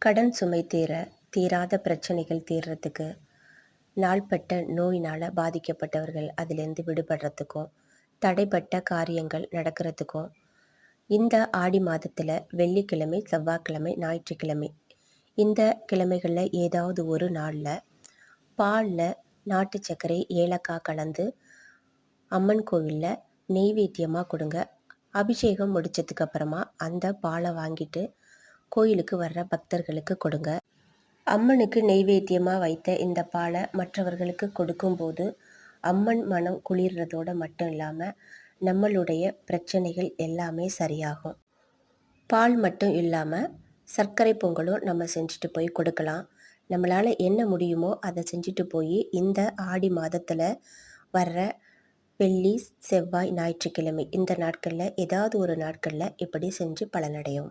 கடன் சுமை தீராத பிரச்சனைகள் தீர்றதுக்கு, நாள்பட்ட நோயினால் பாதிக்கப்பட்டவர்கள் அதிலேருந்து விடுபடுறதுக்கும், தடைப்பட்ட காரியங்கள் நடக்கிறதுக்கும், இந்த ஆடி மாதத்தில் வெள்ளிக்கிழமை, செவ்வாய்க்கிழமை, ஞாயிற்றுக்கிழமை இந்த கிழமைகளில் ஏதாவது ஒரு நாளில் பாலில் நாட்டு சர்க்கரை, ஏலக்காய் கலந்து அம்மன் கோவிலில் நெய்வேத்தியமாக கொடுங்க. அபிஷேகம் முடித்ததுக்கப்புறமா அந்த பாலை வாங்கிட்டு கோயிலுக்கு வர்ற பக்தர்களுக்கு கொடுங்க. அம்மனுக்கு நெய்வேத்தியமாக வைத்த இந்த பாலை மற்றவர்களுக்கு கொடுக்கும்போது அம்மன் மனம் குளிர்றதோடு மட்டும் இல்லாமல் நம்மளுடைய பிரச்சனைகள் எல்லாமே சரியாகும். பால் மட்டும் இல்லாமல் சர்க்கரை பொங்கலும் நம்ம செஞ்சுட்டு போய் கொடுக்கலாம். நம்மளால் என்ன முடியுமோ அதை செஞ்சுட்டு போய் இந்த ஆடி மாதத்தில் வர்ற வெள்ளி, செவ்வாய், ஞாயிற்றுக்கிழமை இந்த நாட்களில் ஏதாவது ஒரு நாட்களில் இப்படி செஞ்சு பலனடையும்.